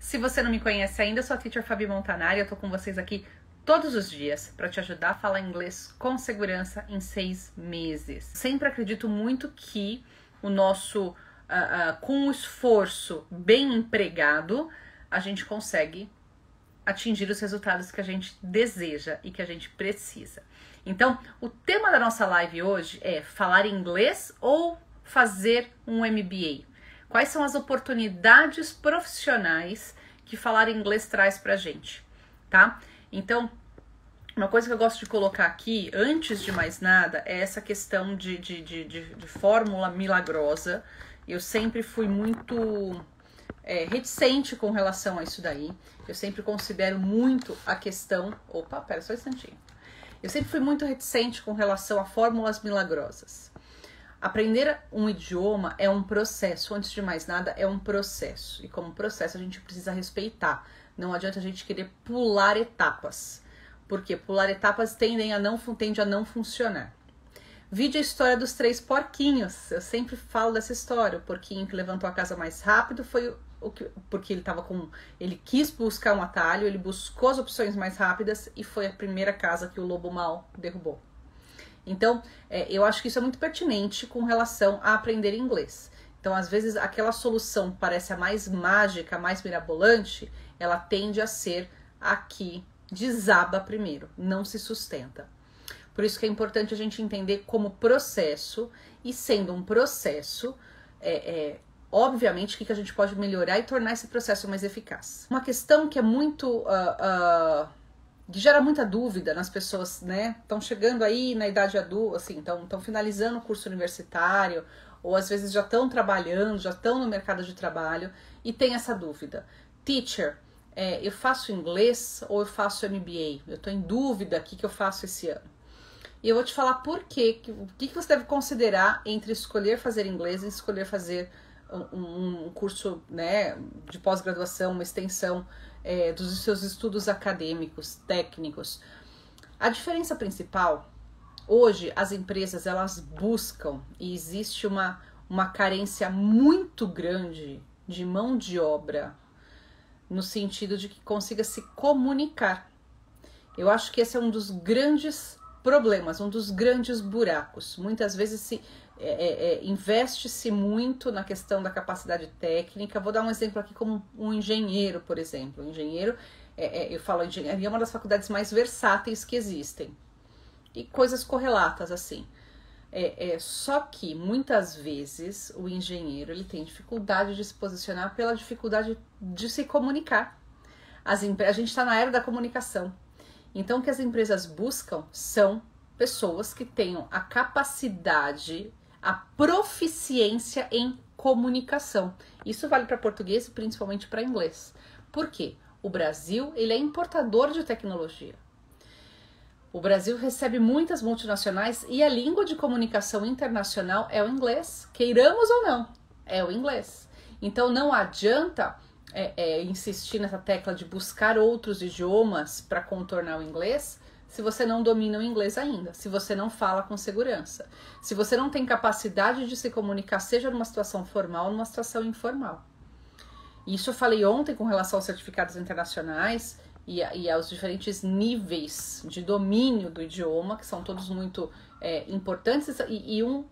Se você não me conhece ainda, eu sou a Teacher Fabi Montanari, eu tô com vocês aqui todos os dias para te ajudar a falar inglês com segurança em 6 meses. Sempre acredito muito que o nosso, com o esforço bem empregado, a gente consegue atingir os resultados que a gente deseja e que a gente precisa. Então, o tema da nossa live hoje é falar inglês ou fazer um MBA. Quais são as oportunidades profissionais que falar inglês traz pra gente, tá? Então, uma coisa que eu gosto de colocar aqui, antes de mais nada, é essa questão de fórmula milagrosa. Eu sempre fui muito reticente com relação a isso daí. Eu sempre considero muito a questão... Opa, pera só um instantinho. Eu sempre fui muito reticente com relação a fórmulas milagrosas. Aprender um idioma é um processo, antes de mais nada, é um processo. E como processo a gente precisa respeitar. Não adianta a gente querer pular etapas. Porque pular etapas tende a não funcionar. Vide a história dos 3 porquinhos. Eu sempre falo dessa história. O porquinho que levantou a casa mais rápido foi porque ele quis buscar um atalho, ele buscou as opções mais rápidas e foi a primeira casa que o lobo mau derrubou. Então, eu acho que isso é muito pertinente com relação a aprender inglês. Então, às vezes, aquela solução parece a mais mágica, a mais mirabolante, ela tende a ser a que desaba primeiro, não se sustenta. Por isso que é importante a gente entender como processo, e sendo um processo, obviamente, o que a gente pode melhorar e tornar esse processo mais eficaz. Uma questão que é muito... que gera muita dúvida nas pessoas, né? Estão chegando aí na idade adulta, assim, estão finalizando o curso universitário, ou às vezes já estão trabalhando, já estão no mercado de trabalho, e tem essa dúvida. Teacher, eu faço inglês ou eu faço MBA? Eu estou em dúvida o que eu faço esse ano. E eu vou te falar por quê, o que você deve considerar entre escolher fazer inglês e escolher fazer um curso, né, de pós-graduação, uma extensão dos seus estudos acadêmicos, técnicos. A diferença principal, hoje as empresas elas buscam, e existe uma carência muito grande de mão de obra, no sentido de que consiga se comunicar. Eu acho que esse é um dos grandes problemas, um dos grandes buracos. Muitas vezes investe-se muito na questão da capacidade técnica. Vou dar um exemplo aqui como um engenheiro, por exemplo. Engenheiro, eu falo, engenharia é uma das faculdades mais versáteis que existem. E coisas correlatas, assim. Só que, muitas vezes, o engenheiro ele tem dificuldade de se posicionar pela dificuldade de se comunicar. A gente está na era da comunicação. Então, o que as empresas buscam são pessoas que tenham a capacidade, a proficiência em comunicação. Isso vale para português e principalmente para inglês. Por quê? O Brasil ele é importador de tecnologia. O Brasil recebe muitas multinacionais e a língua de comunicação internacional é o inglês. Queiramos ou não, é o inglês. Então não adianta insistir nessa tecla de buscar outros idiomas para contornar o inglês se você não domina o inglês ainda, se você não fala com segurança, se você não tem capacidade de se comunicar, seja numa situação formal ou numa situação informal. Isso eu falei ontem com relação aos certificados internacionais e aos diferentes níveis de domínio do idioma, que são todos muito importantes, e um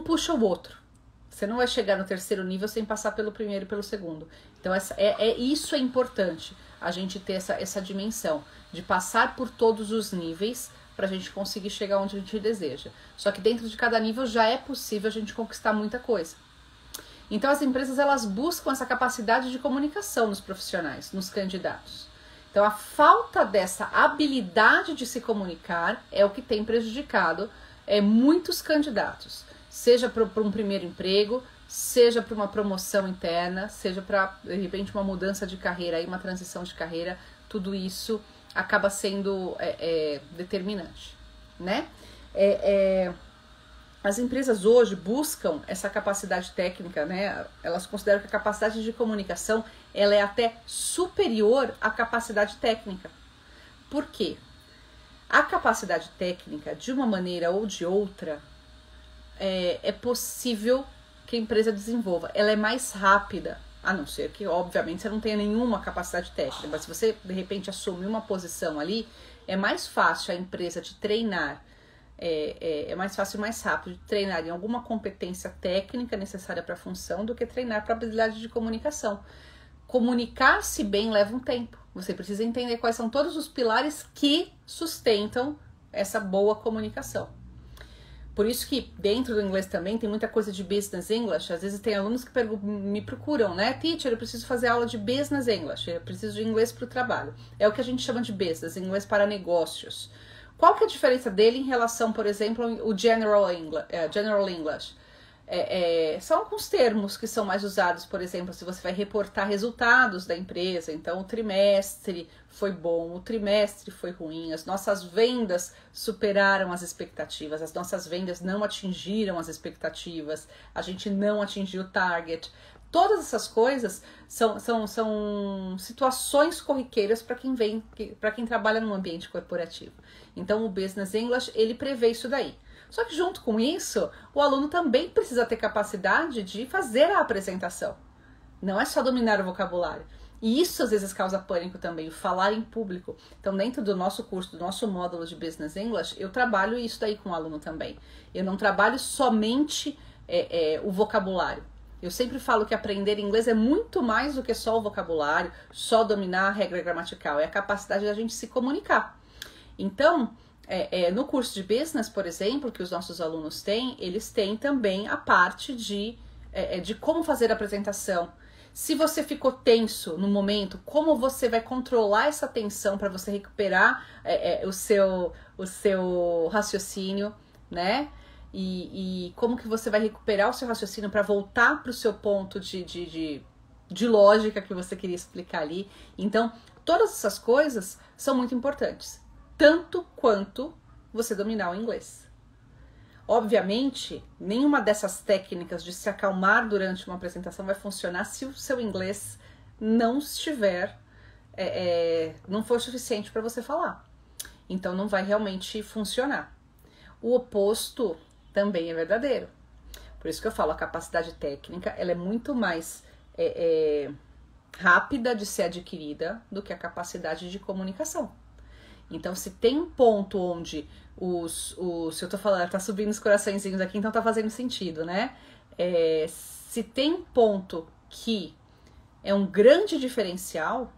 puxa o outro. Você não vai chegar no 3º nível sem passar pelo primeiro e pelo segundo. Então, isso é importante, a gente ter essa dimensão de passar por todos os níveis para a gente conseguir chegar onde a gente deseja. Só que dentro de cada nível já é possível a gente conquistar muita coisa. Então, as empresas elas buscam essa capacidade de comunicação nos profissionais, nos candidatos. Então, a falta dessa habilidade de se comunicar é o que tem prejudicado muitos candidatos. Seja para um primeiro emprego, seja para uma promoção interna, seja para, de repente, uma mudança de carreira, uma transição de carreira, tudo isso acaba sendo determinante, né? As empresas hoje buscam essa capacidade técnica, né? Elas consideram que a capacidade de comunicação ela é até superior à capacidade técnica. Por quê? A capacidade técnica, de uma maneira ou de outra, é possível que a empresa desenvolva. Ela é mais rápida. A não ser que, obviamente, você não tenha nenhuma capacidade técnica. Mas se você, de repente, assumir uma posição ali, é mais fácil a empresa te treinar, é mais fácil e mais rápido de treinar em alguma competência técnica necessária para a função do que treinar para habilidade de comunicação. Comunicar-se bem leva um tempo. Você precisa entender quais são todos os pilares que sustentam essa boa comunicação. Por isso que dentro do inglês também tem muita coisa de business English. Às vezes tem alunos que me procuram, né? Teacher, eu preciso fazer aula de business English, eu preciso de inglês para o trabalho. É o que a gente chama de business, inglês para negócios. Qual que é a diferença dele em relação, por exemplo, ao General English? São alguns termos que são mais usados, por exemplo, se você vai reportar resultados da empresa. Então, o trimestre foi bom, o trimestre foi ruim, as nossas vendas superaram as expectativas, as nossas vendas não atingiram as expectativas, a gente não atingiu o target. Todas essas coisas são situações corriqueiras para quem trabalha no ambiente corporativo. Então, o Business English, ele prevê isso daí. Só que junto com isso, o aluno também precisa ter capacidade de fazer a apresentação. Não é só dominar o vocabulário. E isso às vezes causa pânico também, o falar em público. Então dentro do nosso curso, do nosso módulo de Business English, eu trabalho isso daí com o aluno também. Eu não trabalho somente o vocabulário. Eu sempre falo que aprender inglês é muito mais do que só o vocabulário, só dominar a regra gramatical. É a capacidade da gente se comunicar. Então, no curso de business, por exemplo, que os nossos alunos têm, eles têm também a parte de como fazer a apresentação. Se você ficou tenso no momento, como você vai controlar essa tensão para você recuperar o seu raciocínio, né? E como que você vai recuperar o seu raciocínio para voltar para o seu ponto de lógica que você queria explicar ali. Então, todas essas coisas são muito importantes, tanto quanto você dominar o inglês. Obviamente, nenhuma dessas técnicas de se acalmar durante uma apresentação vai funcionar se o seu inglês não estiver, não for suficiente para você falar. Então, não vai realmente funcionar. O oposto também é verdadeiro. Por isso que eu falo, a capacidade técnica, ela é muito mais rápida de ser adquirida do que a capacidade de comunicação. Então, se tem um ponto onde se eu tô falando, tá subindo os coraçõezinhos aqui, então tá fazendo sentido, né? Se tem um ponto que é um grande diferencial,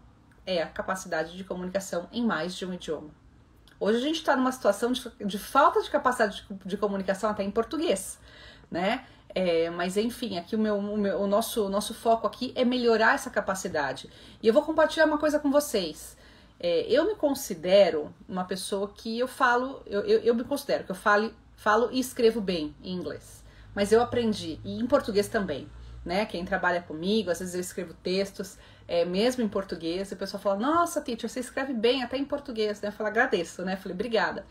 é a capacidade de comunicação em mais de um idioma. Hoje a gente tá numa situação de falta de capacidade de comunicação até em português, né? Mas enfim, aqui o nosso foco aqui é melhorar essa capacidade. E eu vou compartilhar uma coisa com vocês. Eu me considero uma pessoa que eu me considero que eu falo e escrevo bem em inglês. Mas eu aprendi, e em português também, né? Quem trabalha comigo, às vezes eu escrevo textos, mesmo em português, e o pessoal fala, nossa, teacher, você escreve bem até em português, né? Eu falo, agradeço, né? Eu falei, obrigada.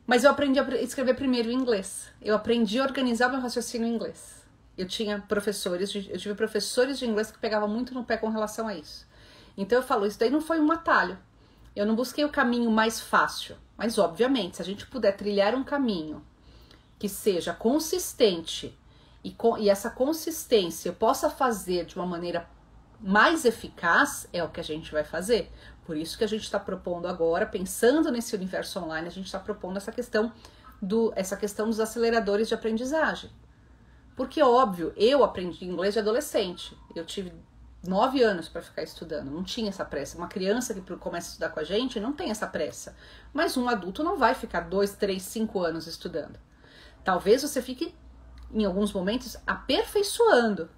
Mas eu aprendi a escrever primeiro em inglês. Eu aprendi a organizar meu raciocínio em inglês. Eu tive professores de inglês que pegavam muito no pé com relação a isso. Então eu falo, isso daí não foi um atalho. Eu não busquei o caminho mais fácil. Mas, obviamente, se a gente puder trilhar um caminho que seja consistente e essa consistência eu possa fazer de uma maneira mais eficaz, é o que a gente vai fazer. Por isso que a gente está propondo agora, pensando nesse universo online, a gente está propondo essa questão dos aceleradores de aprendizagem. Porque, óbvio, eu aprendi inglês de adolescente. Eu tive 9 anos para ficar estudando, não tinha essa pressa. Uma criança que começa a estudar com a gente não tem essa pressa. Mas um adulto não vai ficar 2, 3, 5 anos estudando. Talvez você fique, em alguns momentos, aperfeiçoando.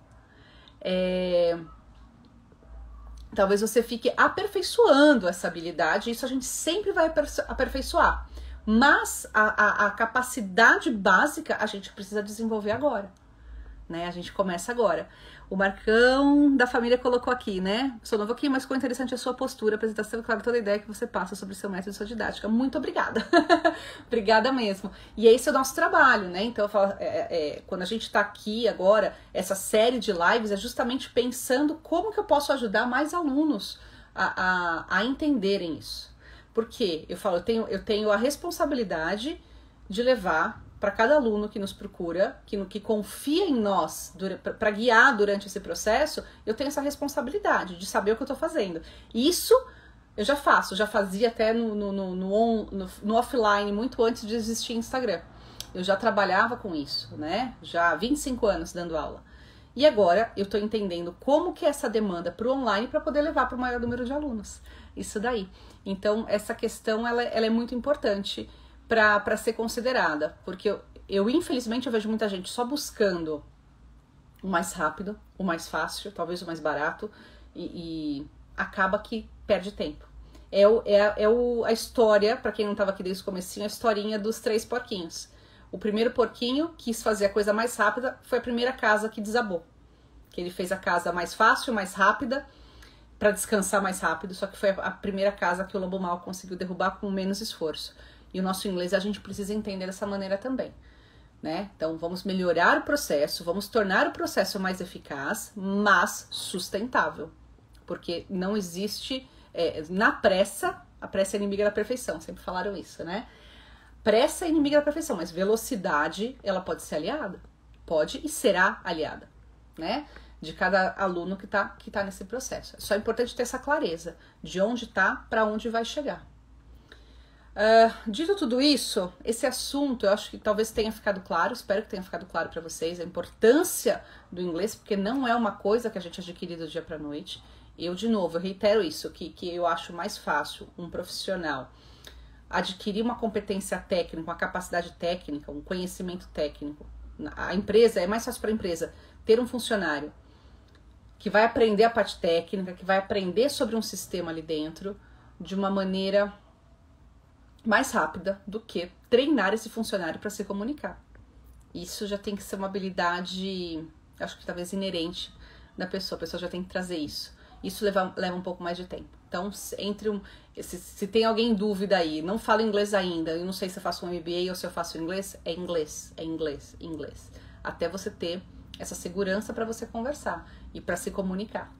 Talvez você fique aperfeiçoando essa habilidade, isso a gente sempre vai aperfeiçoar. Mas a capacidade básica a gente precisa desenvolver agora. Né? A gente começa agora. O Marcão da família colocou aqui, né? Sou novo aqui, mas ficou interessante a sua postura, a apresentação, claro, toda a ideia que você passa sobre o seu método e sua didática. Muito obrigada. Obrigada mesmo. E esse é o nosso trabalho, né? Então, eu falo, quando a gente tá aqui agora, essa série de lives é justamente pensando como que eu posso ajudar mais alunos a entenderem isso. Porque eu falo, eu tenho a responsabilidade de levar para cada aluno que nos procura, que confia em nós para guiar durante esse processo, eu tenho essa responsabilidade de saber o que eu estou fazendo. E isso eu já faço, já fazia até no offline, muito antes de existir Instagram. Eu já trabalhava com isso, né? Já há 25 anos dando aula. E agora eu estou entendendo como que é essa demanda para o online para poder levar para o maior número de alunos. Isso daí. Então, essa questão ela é muito importante para ser considerada. Porque eu, infelizmente, eu vejo muita gente só buscando o mais rápido, o mais fácil, talvez o mais barato, e acaba que perde tempo. A história, para quem não estava aqui desde o comecinho, a historinha dos 3 porquinhos. O primeiro porquinho quis fazer a coisa mais rápida, foi a primeira casa que desabou. Que ele fez a casa mais fácil, mais rápida, para descansar mais rápido, só que foi a primeira casa que o lobo mau conseguiu derrubar com menos esforço. E o nosso inglês a gente precisa entender dessa maneira também, né? Então vamos melhorar o processo, vamos tornar o processo mais eficaz, mas sustentável. Porque não existe, na pressa, a pressa é inimiga da perfeição, sempre falaram isso, né? Pressa é inimiga da perfeição, mas velocidade, ela pode ser aliada. Pode e será aliada, né? De cada aluno que tá nesse processo. É só importante ter essa clareza de onde tá, para onde vai chegar. Dito tudo isso, esse assunto eu acho que talvez tenha ficado claro, espero que tenha ficado claro para vocês, a importância do inglês, porque não é uma coisa que a gente adquire do dia para noite. Eu reitero isso, que eu acho mais fácil um profissional adquirir uma competência técnica, uma capacidade técnica, um conhecimento técnico. A empresa, é mais fácil para a empresa ter um funcionário que vai aprender a parte técnica, que vai aprender sobre um sistema ali dentro de uma maneira mais rápida do que treinar esse funcionário para se comunicar. Isso já tem que ser uma habilidade, acho que talvez inerente da pessoa. A pessoa já tem que trazer isso. Isso leva um pouco mais de tempo. Então, se tem alguém em dúvida aí, não falo inglês ainda, eu não sei se eu faço um MBA ou se eu faço inglês, é inglês. Até você ter essa segurança para você conversar e para se comunicar.